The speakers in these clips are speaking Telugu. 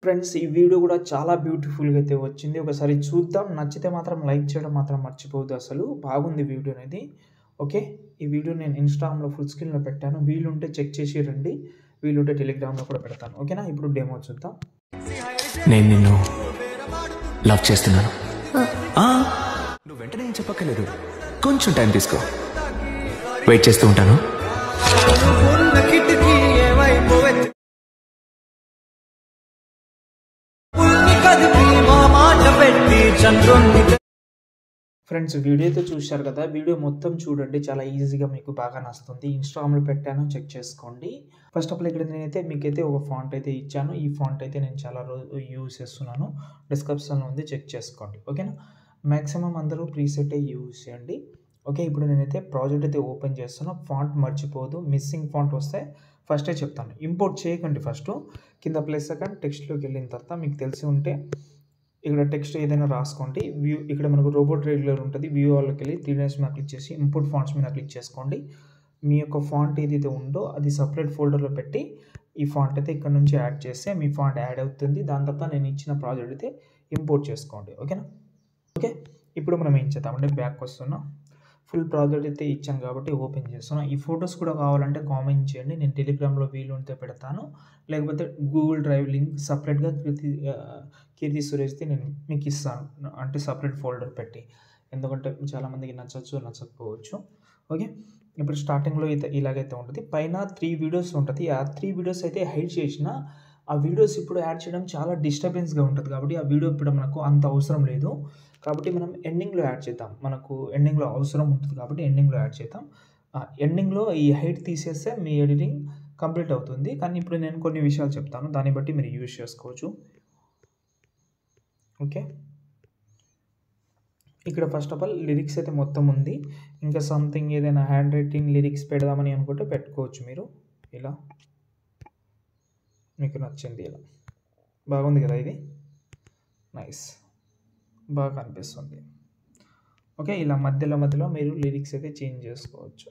ఫ్రెండ్స్ ఈ వీడియో కూడా చాలా బ్యూటిఫుల్‌గా అయితే వచ్చింది. ఒకసారి చూద్దాం. నచ్చితే మాత్రం లైక్ చేయడం మాత్రం మర్చిపోవద్దు అసలు. బాగుంది వీడియో అనేది. ఓకే. ఈ వీడియో నేను ఇన్‌స్టాగ్రామ్‌లో ఫుల్ స్క్రీన్‌లో పెట్టాను. వీలుంటే చెక్ చేసి రండి. వీలుంటే టెలిగ్రామ్‌లో కూడా పెడతాను. ఓకేనా? ఇప్పుడు డెమో చూద్దాం. నేను నిన్ను లవ్ చేస్తున్నాను. నువ్వు వెంటనే ఏం చెప్పక్కర్లేదు, కొంచెం టైం తీసుకో. వెయిట్ చేస్తూ ఉంటాను. ఫ్రెండ్స్ వీడియో అయితే చూశారు కదా. వీడియో మొత్తం చూడండి. చాలా ఈజీగా మీకు బాగా నచ్చుతుంది. ఇన్‌స్టాగ్రామ్‌లో పెట్టాను, చెక్ చేసుకోండి. ఫస్ట్ ఆఫ్ ఆల్ ఇక్కడ నేనైతే మీకైతే ఒక ఫాంట్ అయితే ఇచ్చాను. ఈ ఫాంట్ అయితే నేను చాలా యూజ్ చేస్తున్నాను. డిస్క్రిప్షన్‌లో ఉంది, చెక్ చేసుకోండి. ఓకేనా? మాక్సిమం అందరూ ప్రీసెట్ యూజ్ చేయండి. ఓకే. ఇప్పుడు నేనైతే ప్రాజెక్ట్ అయితే ఓపెన్ చేస్తున్నా. ఫాంట్ మర్చిపోవద్దు. మిస్సింగ్ ఫాంట్ వస్తే ఫస్టే చెప్తాను. ఇంపోర్ట్ చేయకండి ఫస్టు. కింద ప్లస్ సెకండ్ టెక్స్ట్‌లోకి వెళ్ళిన తర్వాత మీకు తెలిసి ఉంటే ఇక్కడ టెక్స్ట్ ఏదైనా రాసుకోండి. వ్యూ ఇక్కడ మనకు రోబోట్ రెగ్యులర్ ఉంటుంది. వ్యూ ఆల్‌లోకి వెళ్ళి 3 లైన్స్ మీద క్లిక్ చేసి ఇంపోర్ట్ ఫాంట్స్ మీద క్లిక్ చేసుకోండి. మీ యొక్క ఫాంట్ ఏదైతే ఉందో అది సెపరేట్ ఫోల్డర్‌లో పెట్టి ఈ ఫాంట్ అయితే ఇక్కడ నుంచి యాడ్ చేస్తే మీ ఫాంట్ యాడ్ అవుతుంది. దాని తర్వాత నేను ఇచ్చిన ప్రాజెక్ట్ అయితే ఇంపోర్ట్ చేసుకోండి. ఓకేనా? ఓకే. ఇప్పుడు మనం ఏం చేద్దామంటే బ్యాక్ వస్తున్నాం. ఫుల్ ప్రాజెక్ట్ అయితే ఇచ్చాను కాబట్టి ఓపెన్ చేస్తున్నా. ఈ ఫోటోస్ కూడా కావాలంటే కామెంట్ చేయండి. నేను టెలిగ్రామ్‌లో వీలుంటే పెడతాను. లేకపోతే గూగుల్ డ్రైవ్ లింక్ సెపరేట్‌గా కీర్తి సురేష్‌ది నేను మీకు ఇస్తాను. అంటే సెపరేట్ ఫోల్డర్ పెట్టి. ఎందుకంటే చాలామందికి నచ్చొచ్చు, నచ్చకపోవచ్చు. ఓకే. ఇప్పుడు స్టార్టింగ్‌లో అయితే ఇలాగైతే ఉంటది. పైన 3 వీడియోస్ ఉంటది. ఆ 3 వీడియోస్ అయితే హైడ్ చేసిన ఆ వీడియోస్ ఇప్పుడు యాడ్ చేయడం చాలా డిస్టర్బెన్స్‌గా ఉంటది కాబట్టి ఆ వీడియో ఇప్పుడు మనకు అంత అవసరం లేదు. కాబట్టి మనం ఎండింగ్‌లో యాడ్ చేద్దాం. మనకు ఎండింగ్‌లో అవసరం ఉంటుంది కాబట్టి ఎండింగ్‌లో యాడ్ చేద్దాం. ఎండింగ్‌లో ఈ హైట్ తీసేస్తే మీ ఎడిటింగ్ కంప్లీట్ అవుతుంది. కానీ ఇప్పుడు నేను కొన్ని విషయాలు చెప్తాను. దాన్ని బట్టి మీరు యూజ్ చేసుకోవచ్చు. ఓకే. ఇక్కడ ఫస్ట్ ఆఫ్ ఆల్ లిరిక్స్ అయితే మొత్తం ఉంది. ఇంకా సంథింగ్ ఏదైనా హ్యాండ్ రైటింగ్ లిరిక్స్ పెడదామని అనుకుంటే పెట్టుకోవచ్చు మీరు. ఇలా మీకు నచ్చింది ఇలా. బాగుంది కదా ఇది? నైస్. బాగా కనిపిస్తుంది. ఓకే. ఇలా మధ్యలో మీరు లిరిక్స్ అయితే చేంజ్ చేసుకోవచ్చు.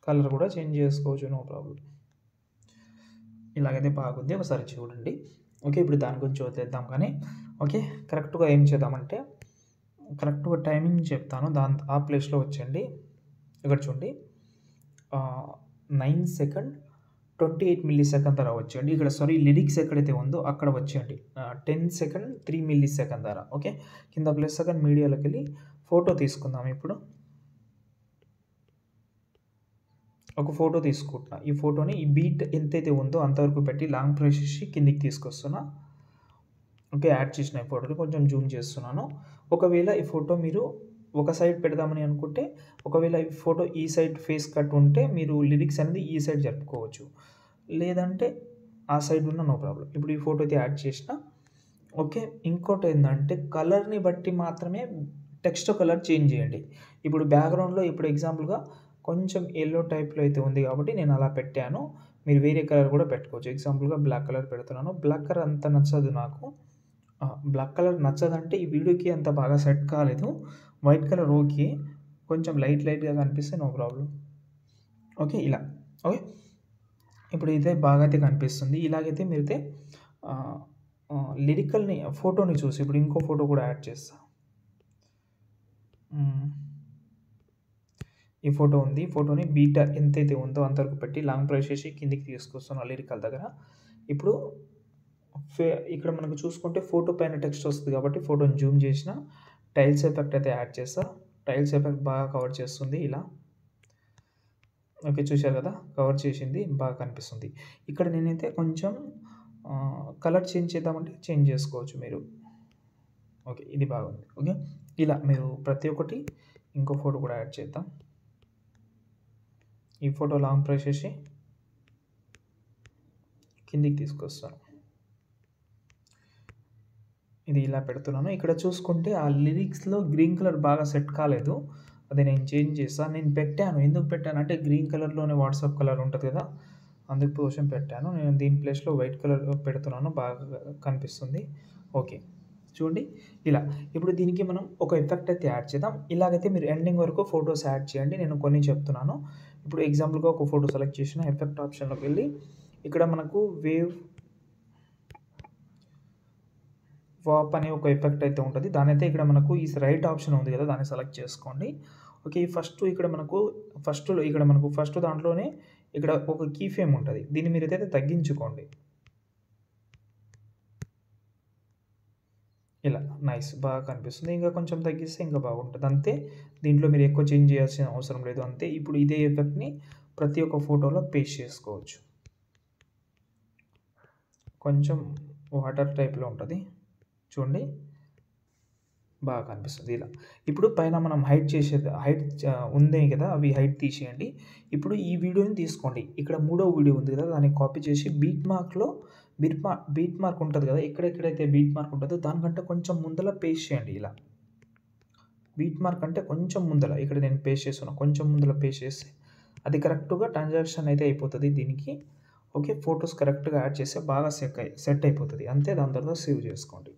కలర్ కూడా చేంజ్ చేసుకోవచ్చు. No problem. ఇలాగైతే బాగుంది. ఒకసారి చూడండి. ఓకే. ఇప్పుడు దాని గురించి వదిలేద్దాం కానీ ఓకే. కరెక్ట్‌గా ఏం చేద్దామంటే కరెక్ట్‌గా టైమింగ్ చెప్తాను. ఆ ప్లేస్‌లో వచ్చేయండి. ఇక్కడ చూడండి. 9 సెకండ్ 28 మిల్లీ సెకండ్ ధర వచ్చేయండి. ఇక్కడ లిరిక్స్ ఎక్కడైతే ఉందో అక్కడ వచ్చేయండి. 10 సెకండ్ 3 మిల్లీ సెకండ్ ధర. ఓకే. కింద ప్లస్ సెకండ్ మీడియాలోకి వెళ్ళి ఫోటో తీసుకుందాం ఇప్పుడు. ఒక ఫోటో తీసుకుంటున్నా. ఈ ఫోటోని ఈ బీట్ ఎంతైతే ఉందో అంతవరకు పెట్టి లాంగ్ ప్రెస్ చేసి కిందికి తీసుకొస్తున్నా. ఓకే. యాడ్ చేసిన ఈ ఫోటోని కొంచెం జూమ్ చేస్తున్నాను. ఒకవేళ ఈ ఫోటో మీరు ఒక సైడ్ పెడదామని అనుకుంటే ఒకవేళ ఈ ఫోటో ఈ సైడ్ ఫేస్ కట్ ఉంటే మీరు లిరిక్స్ అనేది ఈ సైడ్ జరుపుకోవచ్చు. లేదంటే ఆ సైడ్ ఉన్న నో ప్రాబ్లం. ఇప్పుడు ఈ ఫోటో అయితే యాడ్ చేసిన. ఓకే. ఇంకోటి ఏందంటే కలర్‌ని బట్టి మాత్రమే టెక్స్ట్ కలర్ చేంజ్ చేయండి. ఇప్పుడు బ్యాక్‌గ్రౌండ్‌లో ఇప్పుడు ఎగ్జాంపుల్‌గా కొంచెం యెల్లో టైప్‌లో అయితే ఉంది కాబట్టి నేను అలా పెట్టాను. మీరు వేరే కలర్ కూడా పెట్టుకోవచ్చు. ఎగ్జాంపుల్‌గా బ్లాక్ కలర్ పెడుతున్నాను. బ్లాక్ కలర్ అంత నచ్చదు నాకు. బ్లాక్ కలర్ నచ్చదంటే ఈ వీడియోకి అంత బాగా సెట్ కాలేదు. White colour okay. కొంచెం లైట్‌గా కనిపిస్తే నో ప్రాబ్లం. ఓకే. ఇలా. ఓకే. ఇప్పుడు ఇదే బాగా అయితే కనిపిస్తుంది. ఇలాగైతే మీరైతే లిరికల్‌ని ఫోటోని చూసి ఇప్పుడు ఇంకో ఫోటో కూడా యాడ్ చేస్తా. ఈ ఫోటో ఉంది. ఫోటోని బీటా ఎంతైతే ఉందో అంతవరకు పెట్టి లాంగ్ ప్రెస్ చేసి కిందికి తీసుకొస్తున్నా లిరికల్ దగ్గర. ఇప్పుడు ఇక్కడ మనకు చూసుకుంటే ఫోటో పైన టెక్స్ట్ వస్తుంది కాబట్టి ఫోటోని జూమ్ చేసిన టైల్స్ ఎఫెక్ట్ అయితే యాడ్ చేస్తా. టైల్స్ ఎఫెక్ట్ బాగా కవర్ చేస్తుంది ఇలా. ఓకే. చూశారు కదా? కవర్ చేసింది బాగా కనిపిస్తుంది. ఇక్కడ నేనైతే కొంచెం కలర్ చేంజ్ చేద్దామంటే చేంజ్ చేసుకోవచ్చు మీరు. ఓకే. ఇది బాగుంది. ఓకే. ఇలా మీరు ప్రతి ఒక్కటి ఇంకో ఫోటో కూడా యాడ్ చేద్దాం. ఈ ఫోటో లాంగ్ ప్రెస్ చేసి కిందికి తీసుకొస్తాను. ఇది ఇలా పెడుతున్నాను. ఇక్కడ చూసుకుంటే ఆ లిరిక్స్‌లో గ్రీన్ కలర్ బాగా సెట్ కాలేదు. అది నేను చేంజ్ చేస్తా. నేను పెట్టాను. ఎందుకు పెట్టానంటే గ్రీన్ కలర్‌లోనే వాట్సాప్ కలర్ ఉంటది కదా! అందుకోసం పెట్టాను. నేను దీని ప్లేస్‌లో వైట్ కలర్ పెడుతున్నాను. బాగా కనిపిస్తుంది. ఓకే. చూడండి ఇలా. ఇప్పుడు దీనికి మనం ఒక ఎఫెక్ట్ అయితే యాడ్ చేద్దాం. ఇలాగైతే మీరు ఎండింగ్ వరకు ఫోటోస్ యాడ్ చేయండి. నేను కొన్ని చెప్తున్నాను. ఇప్పుడు ఎగ్జాంపుల్‌గా ఒక ఫోటో సెలెక్ట్ చేసిన ఎఫెక్ట్ ఆప్షన్‌లోకి వెళ్ళి ఇక్కడ మనకు వాప్ అనే ఒక ఎఫెక్ట్ అయితే ఉంటుంది. దానైతే ఇక్కడ మనకు ఈ రైట్ ఆప్షన్ ఉంది కదా, దాన్ని సెలెక్ట్ చేసుకోండి. ఓకే, ఇక్కడ మనకు ఫస్ట్ దాంట్లోనే ఇక్కడ ఒక కీ ఫ్రేమ్ ఉంటుంది. దీన్ని మీరైతే తగ్గించుకోండి. ఇలా నైస్ బాగా కనిపిస్తుంది. ఇంకా కొంచెం తగ్గిస్తే ఇంకా బాగుంటుంది. అంతే, దీంట్లో మీరు ఎక్కువ చేంజ్ చేయాల్సిన అవసరం లేదు. అంతే. ఇప్పుడు ఇదే ఎఫెక్ట్ని ప్రతి ఒక్క ఫోటోలో పేస్ట్ చేసుకోవచ్చు. కొంచెం వాటర్ టైప్లో ఉంటుంది చూడండి, బాగా కనిపిస్తుంది ఇలా. ఇప్పుడు పైన మనం హైట్ ఉంది కదా, అవి హైట్ తీసేయండి. ఇప్పుడు ఈ వీడియోని తీసుకోండి. ఇక్కడ 3వ వీడియో ఉంది కదా, దాన్ని కాపీ చేసి బీట్ మార్క్ ఉంటుంది కదా, ఎక్కడెక్కడైతే బీట్ మార్క్ ఉంటుందో దానికంటే కొంచెం ముందర పేస్ట్ చేయండి. ఇలా బీట్ మార్క్ అంటే కొంచెం ముందర, ఇక్కడ నేను పేస్ట్ చేస్తున్నాను, కొంచెం ముందర పేస్ట్ చేస్తే అది కరెక్ట్గా ట్రాన్సాక్షన్ అయితే అయిపోతుంది దీనికి. ఓకే, ఫొటోస్ కరెక్ట్గా యాడ్ చేస్తే బాగా సెట్ అయిపోతుంది. అంతే, దాని తర్వాత సేవ్ చేసుకోండి.